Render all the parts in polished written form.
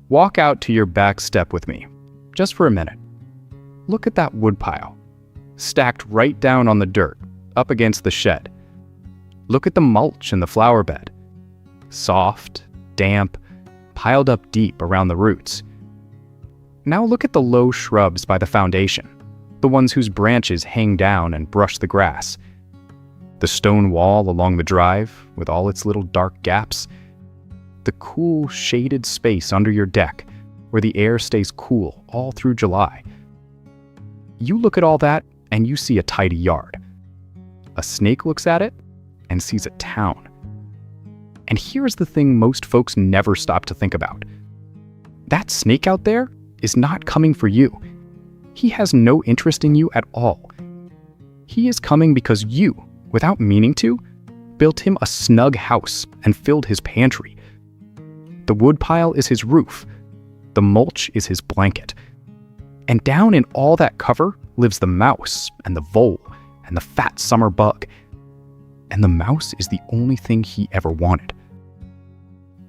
Walk out to your back step with me, just for a minute. Look at that woodpile, stacked right down on the dirt, up against the shed. Look at the mulch in the flower bed. Soft, damp, piled up deep around the roots. Now look at the low shrubs by the foundation, the ones whose branches hang down and brush the grass. The stone wall along the drive, with all its little dark gaps. The cool, shaded space under your deck, where the air stays cool all through July. You look at all that, and you see a tidy yard. A snake looks at it and sees a town. And here's the thing most folks never stop to think about. That snake out there is not coming for you. He has no interest in you at all. He is coming because you, without meaning to, built him a snug house and filled his pantry. The woodpile is his roof. The mulch is his blanket. And down in all that cover lives the mouse and the vole and the fat summer bug. And the mouse is the only thing he ever wanted.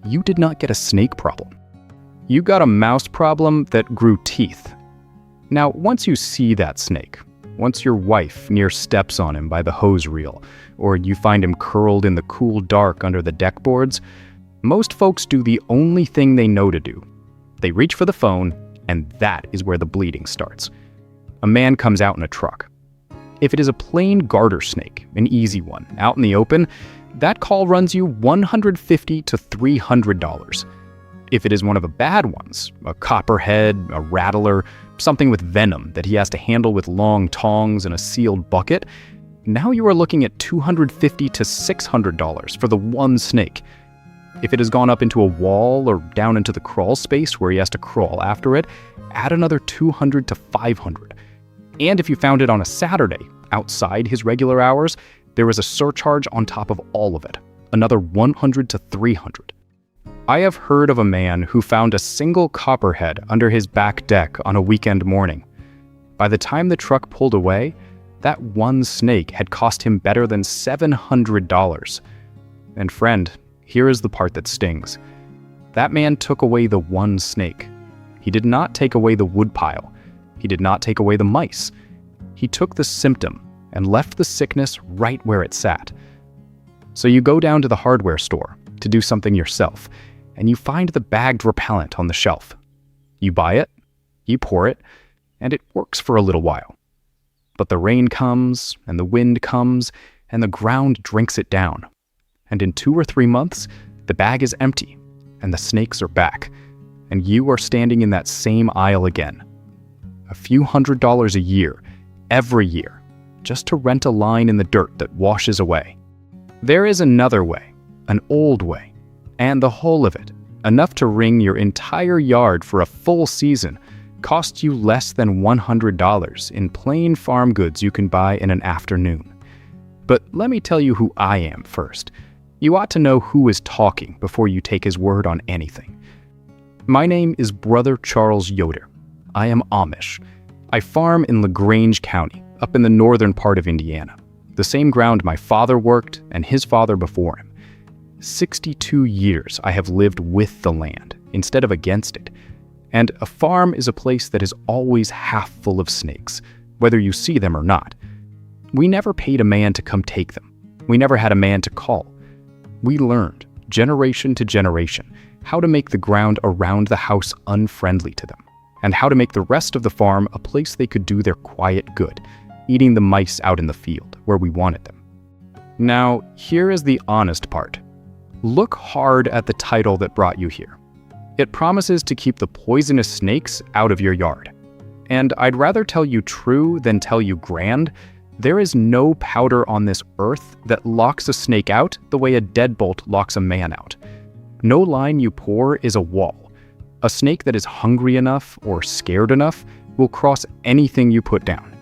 You did not get a snake problem. You got a mouse problem that grew teeth. Now, once you see that snake, once your wife near steps on him by the hose reel, or you find him curled in the cool dark under the deck boards, most folks do the only thing they know to do. They reach for the phone, and that is where the bleeding starts. A man comes out in a truck. If it is a plain garter snake, an easy one, out in the open, that call runs you $150 to $300. If it is one of the bad ones, a copperhead, a rattler, something with venom that he has to handle with long tongs and a sealed bucket, now you are looking at $250 to $600 for the one snake. If it has gone up into a wall or down into the crawl space where he has to crawl after it, add another $200 to $500. And if you found it on a Saturday, outside his regular hours, there is a surcharge on top of all of it, another $100 to $300. I have heard of a man who found a single copperhead under his back deck on a weekend morning. By the time the truck pulled away, that one snake had cost him better than $700. And friend, here is the part that stings. That man took away the one snake. He did not take away the woodpile. He did not take away the mice. He took the symptom and left the sickness right where it sat. So you go down to the hardware store to do something yourself, and you find the bagged repellent on the shelf. You buy it, you pour it, and it works for a little while. But the rain comes, and the wind comes, and the ground drinks it down. And in 2 or 3 months, the bag is empty, and the snakes are back, and you are standing in that same aisle again. A few $100s a year, every year, just to rent a line in the dirt that washes away. There is another way, an old way, and the whole of it, enough to ring your entire yard for a full season, costs you less than $100 in plain farm goods you can buy in an afternoon. But let me tell you who I am first. You ought to know who is talking before you take his word on anything. My name is Brother Charles Yoder. I am Amish. I farm in LaGrange County, up in the northern part of Indiana, the same ground my father worked and his father before him. 62 years I have lived with the land, instead of against it. And a farm is a place that is always half full of snakes, whether you see them or not. We never paid a man to come take them. We never had a man to call. We learned, generation to generation, how to make the ground around the house unfriendly to them, and how to make the rest of the farm a place they could do their quiet good, eating the mice out in the field where we wanted them. Now, here is the honest part. Look hard at the title that brought you here. It promises to keep the poisonous snakes out of your yard. And I'd rather tell you true than tell you grand. There is no powder on this earth that locks a snake out the way a deadbolt locks a man out. No line you pour is a wall. A snake that is hungry enough or scared enough will cross anything you put down.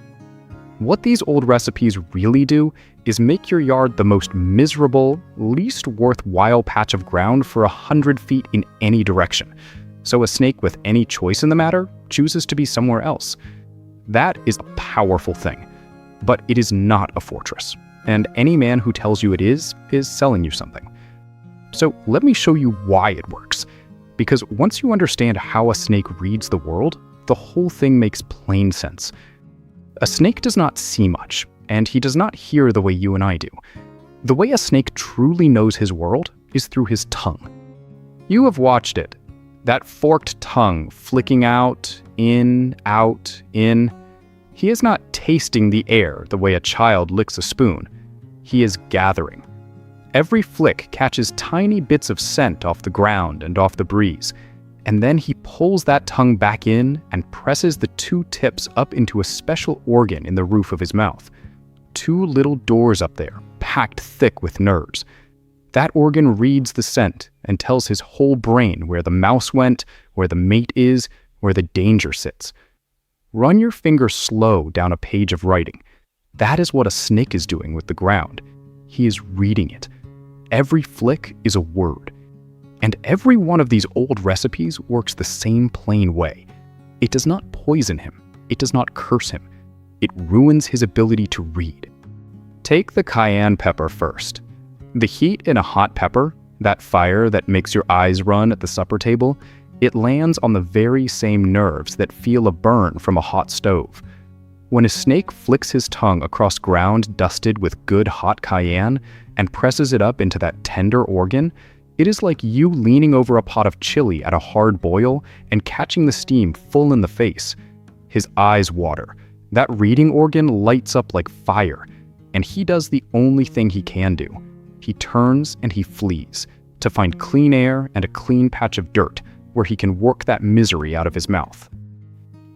What these old recipes really do is make your yard the most miserable, least worthwhile patch of ground for 100 feet in any direction, so a snake with any choice in the matter chooses to be somewhere else. That is a powerful thing, but it is not a fortress, and any man who tells you it is selling you something. So let me show you why it works. because once you understand how a snake reads the world, the whole thing makes plain sense. A snake does not see much, and he does not hear the way you and I do. The way a snake truly knows his world is through his tongue. You have watched it. That forked tongue flicking out, in. He is not tasting the air the way a child licks a spoon. He is gathering. Every flick catches tiny bits of scent off the ground and off the breeze, and then he pulls that tongue back in and presses the two tips up into a special organ in the roof of his mouth. Two little doors up there, packed thick with nerves. That organ reads the scent and tells his whole brain where the mouse went, where the mate is, where the danger sits. Run your finger slow down a page of writing. That is what a snake is doing with the ground. He is reading it. Every flick is a word. And every one of these old recipes works the same plain way. It does not poison him. It does not curse him. It ruins his ability to read. Take the cayenne pepper first. The heat in a hot pepper, that fire that makes your eyes run at the supper table, it lands on the very same nerves that feel a burn from a hot stove. When a snake flicks his tongue across ground dusted with good hot cayenne and presses it up into that tender organ, it is like you leaning over a pot of chili at a hard boil and catching the steam full in the face. His eyes water. That reading organ lights up like fire, and he does the only thing he can do. He turns and he flees to find clean air and a clean patch of dirt where he can work that misery out of his mouth.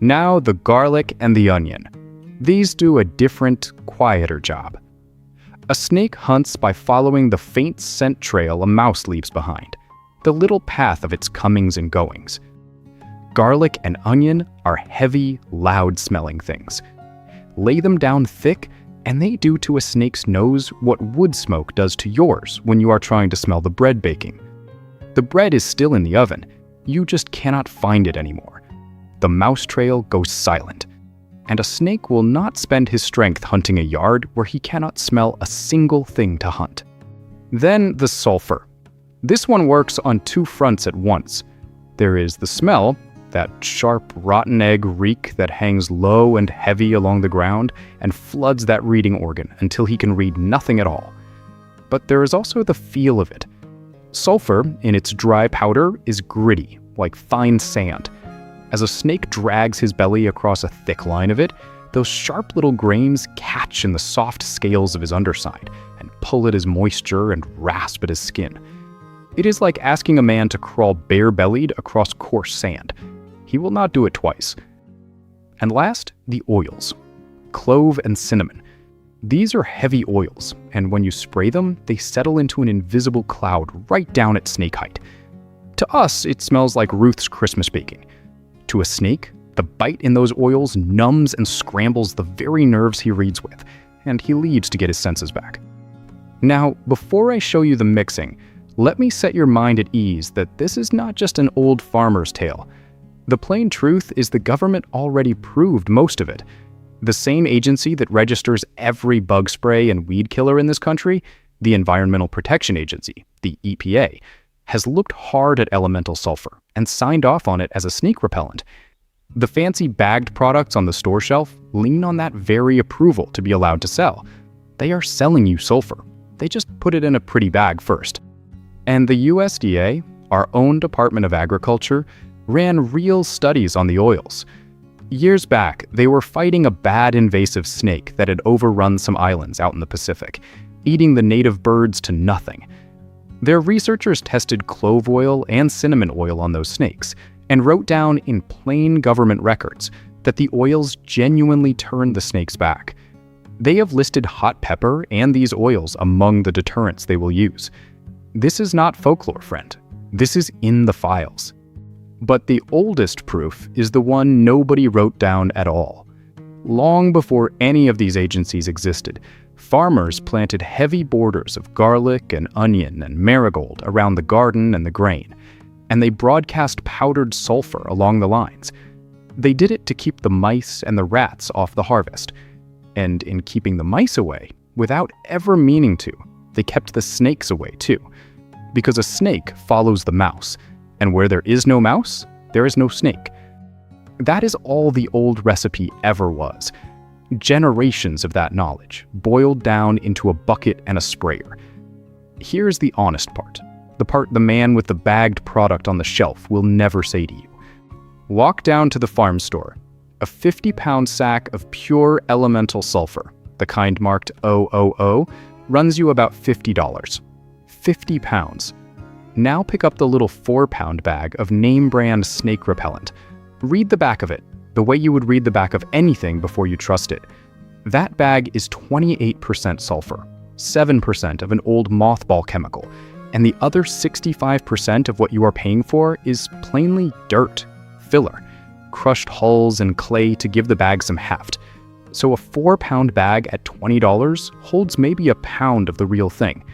Now the garlic and the onion. These do a different, quieter job. A snake hunts by following the faint scent trail a mouse leaves behind, the little path of its comings and goings. Garlic and onion are heavy, loud-smelling things. Lay them down thick, and they do to a snake's nose what wood smoke does to yours when you are trying to smell the bread baking. The bread is still in the oven, you just cannot find it anymore. The mouse trail goes silent, and a snake will not spend his strength hunting a yard where he cannot smell a single thing to hunt. Then the sulfur. This one works on two fronts at once. There is the smell, that sharp, rotten egg reek that hangs low and heavy along the ground and floods that reading organ until he can read nothing at all. But there is also the feel of it. Sulfur, in its dry powder, is gritty, like fine sand. As a snake drags his belly across a thick line of it, those sharp little grains catch in the soft scales of his underside and pull at his moisture and rasp at his skin. It is like asking a man to crawl bare-bellied across coarse sand. He will not do it twice. And last, the oils. Clove and cinnamon. These are heavy oils, and when you spray them, they settle into an invisible cloud right down at snake height. To us, it smells like Ruth's Christmas baking. To a snake, the bite in those oils numbs and scrambles the very nerves he reads with, and he leaves to get his senses back. Now, before I show you the mixing, let me set your mind at ease that this is not just an old farmer's tale. The plain truth is the government already proved most of it. The same agency that registers every bug spray and weed killer in this country, the Environmental Protection Agency, the EPA, has looked hard at elemental sulfur and signed off on it as a snake repellent. The fancy bagged products on the store shelf lean on that very approval to be allowed to sell. They are selling you sulfur. They just put it in a pretty bag first. And the USDA, our own Department of Agriculture, ran real studies on the oils. Years back, they were fighting a bad invasive snake that had overrun some islands out in the Pacific, eating the native birds to nothing. Their researchers tested clove oil and cinnamon oil on those snakes and wrote down in plain government records that the oils genuinely turned the snakes back. They have listed hot pepper and these oils among the deterrents they will use. This is not folklore, friend. This is in the files. But the oldest proof is the one nobody wrote down at all. Long before any of these agencies existed, farmers planted heavy borders of garlic and onion and marigold around the garden and the grain, and they broadcast powdered sulfur along the lines. They did it to keep the mice and the rats off the harvest. And in keeping the mice away, without ever meaning to, they kept the snakes away too. Because a snake follows the mouse, And where there is no mouse, there is no snake. That is all the old recipe ever was. Generations of that knowledge, boiled down into a bucket and a sprayer. Here's the honest part. The part the man with the bagged product on the shelf will never say to you. Walk down to the farm store. A 50-pound sack of pure elemental sulfur, the kind marked 000, runs you about $50. 50 pounds. Now pick up the little 4-pound bag of name-brand snake repellent. Read the back of it, the way you would read the back of anything before you trust it. That bag is 28% sulfur, 7% of an old mothball chemical, and the other 65% of what you are paying for is plainly dirt, filler, crushed hulls and clay to give the bag some heft. So a 4-pound bag at $20 holds maybe a pound of the real thing.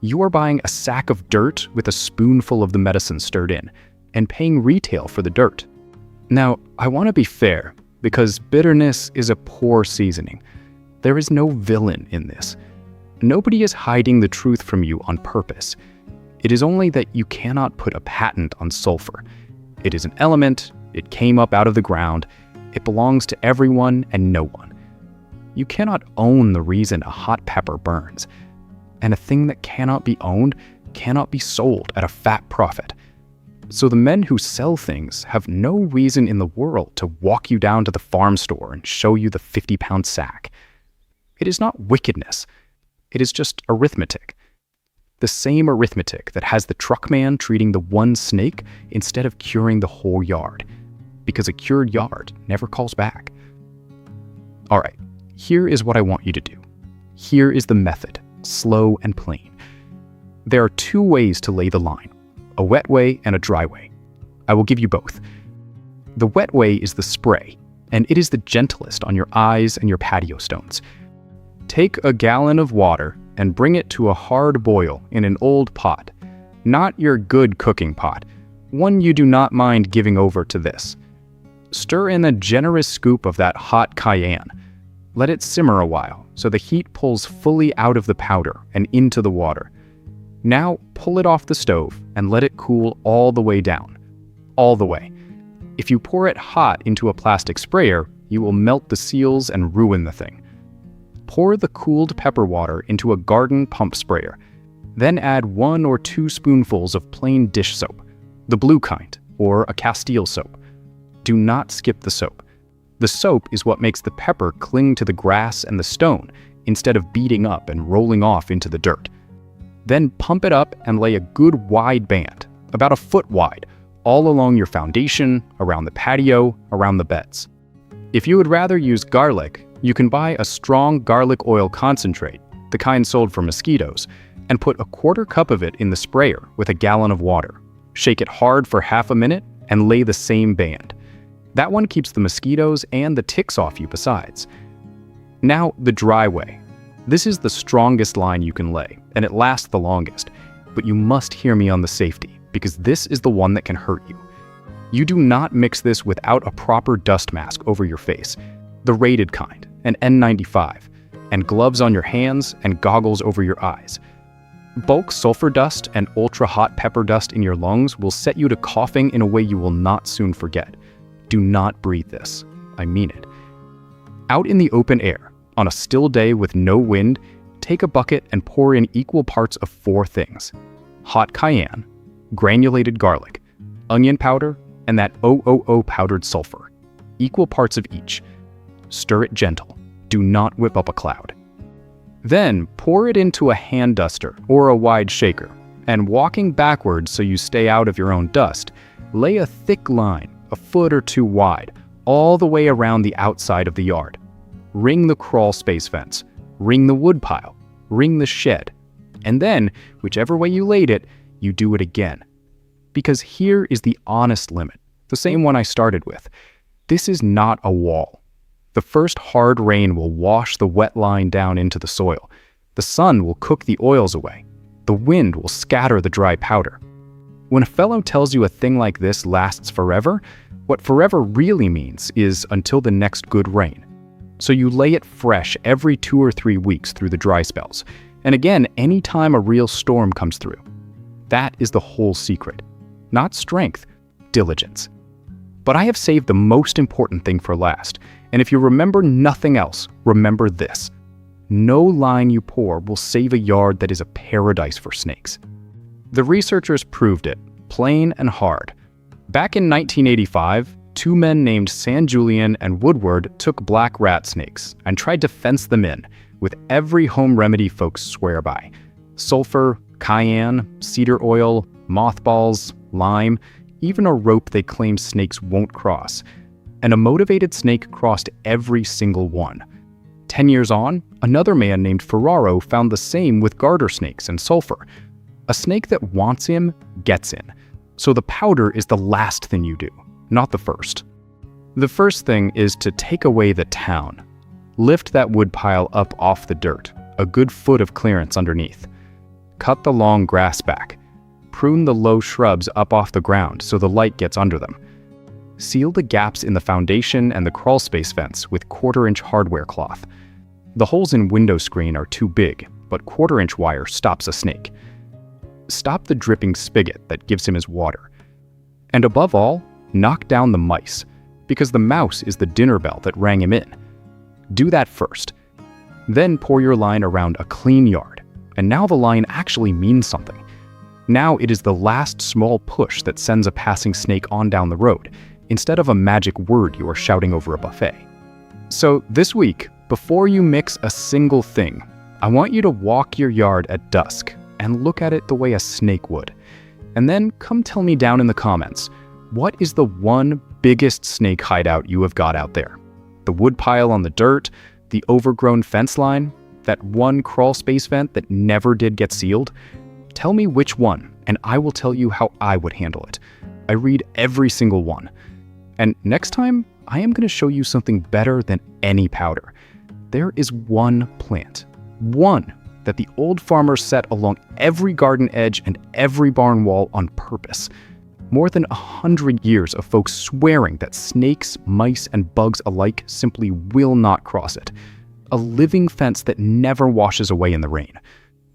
You are buying a sack of dirt with a spoonful of the medicine stirred in, and paying retail for the dirt. Now, I want to be fair, because bitterness is a poor seasoning. There is no villain in this. Nobody is hiding the truth from you on purpose. It is only that you cannot put a patent on sulfur. It is an element, it came up out of the ground, it belongs to everyone and no one. You cannot own the reason a hot pepper burns. And a thing that cannot be owned cannot be sold at a fat profit. So the men who sell things have no reason in the world to walk you down to the farm store and show you the 50-pound sack. It is not wickedness. It is just arithmetic. The same arithmetic that has the truckman treating the one snake instead of curing the whole yard. Because a cured yard never calls back. All right, here is what I want you to do. Here is the method. Slow and plain. There are 2 ways to lay the line, a wet way and a dry way. I will give you both. The wet way is the spray, and it is the gentlest on your eyes and your patio stones. Take a gallon of water and bring it to a hard boil in an old pot, not your good cooking pot, one you do not mind giving over to this. Stir in a generous scoop of that hot cayenne. Let it simmer a while so the heat pulls fully out of the powder and into the water. Now pull it off the stove and let it cool all the way down. All the way. If you pour it hot into a plastic sprayer, you will melt the seals and ruin the thing. Pour the cooled pepper water into a garden pump sprayer. Then add 1 or 2 spoonfuls of plain dish soap, the blue kind, or a Castile soap. Do not skip the soap. The soap is what makes the pepper cling to the grass and the stone instead of beating up and rolling off into the dirt. Then pump it up and lay a good wide band, about 1 foot wide, all along your foundation, around the patio, around the beds. If you would rather use garlic, you can buy a strong garlic oil concentrate, the kind sold for mosquitoes, and put a 1/4 cup of it in the sprayer with a gallon of water. Shake it hard for half a minute and lay the same band. That one keeps the mosquitoes and the ticks off you besides. Now, the dry way. This is the strongest line you can lay, and it lasts the longest. But you must hear me on the safety, because this is the one that can hurt you. You do not mix this without a proper dust mask over your face, the rated kind, an N95, and gloves on your hands and goggles over your eyes. Bulk sulfur dust and ultra-hot pepper dust in your lungs will set you to coughing in a way you will not soon forget. Do not breathe this. I mean it. Out in the open air, on a still day with no wind, take a bucket and pour in equal parts of 4 things: hot cayenne, granulated garlic, onion powder, and that 000 powdered sulfur. Equal parts of each. Stir it gentle. Do not whip up a cloud. Then pour it into a hand duster or a wide shaker, and walking backwards so you stay out of your own dust, lay a thick line, 1 foot or 2 wide, all the way around the outside of the yard. Ring the crawl space fence, ring the wood pile, ring the shed, and then, whichever way you laid it, you do it again. Because here is the honest limit, the same one I started with. This is not a wall. The first hard rain will wash the wet line down into the soil. The sun will cook the oils away. The wind will scatter the dry powder. When a fellow tells you a thing like this lasts forever, what forever really means is until the next good rain. So you lay it fresh every 2 or 3 weeks through the dry spells, and again anytime a real storm comes through. That is the whole secret. Not strength, diligence. But I have saved the most important thing for last, and if you remember nothing else, remember this. No line you pour will save a yard that is a paradise for snakes. The researchers proved it, plain and hard. Back in 1985, two men named San Julian and Woodward took black rat snakes and tried to fence them in with every home remedy folks swear by. Sulfur, cayenne, cedar oil, mothballs, lime, even a rope they claim snakes won't cross. And a motivated snake crossed every single one. 10 years on, another man named Ferraro found the same with garter snakes and sulfur. A snake that wants him gets in. So the powder is the last thing you do, not the first. The first thing is to take away the town. Lift that wood pile up off the dirt, a good foot of clearance underneath. Cut the long grass back. Prune the low shrubs up off the ground so the light gets under them. Seal the gaps in the foundation and the crawl space fence with 1/4-inch hardware cloth. The holes in window screen are too big, but 1/4-inch wire stops a snake. Stop the dripping spigot that gives him his water. And above all, knock down the mice, because the mouse is the dinner bell that rang him in. Do that first. Then pour your line around a clean yard, and now the line actually means something. Now it is the last small push that sends a passing snake on down the road, instead of a magic word you are shouting over a buffet. So this week, before you mix a single thing, I want you to walk your yard at dusk and look at it the way a snake would. And then come tell me down in the comments, what is the one biggest snake hideout you have got out there? The wood pile on the dirt, the overgrown fence line, that one crawl space vent that never did get sealed? Tell me which one, and I will tell you how I would handle it. I read every single one. And next time, I am going to show you something better than any powder. There is one plant, one, that the old farmers set along every garden edge and every barn wall on purpose. More than 100 years of folks swearing that snakes, mice, and bugs alike simply will not cross it. A living fence that never washes away in the rain.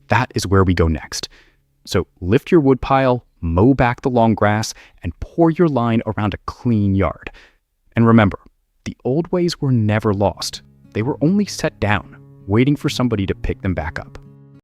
That is where we go next. So lift your wood pile, mow back the long grass, and pour your line around a clean yard. And remember, the old ways were never lost. They were only set down, waiting for somebody to pick them back up.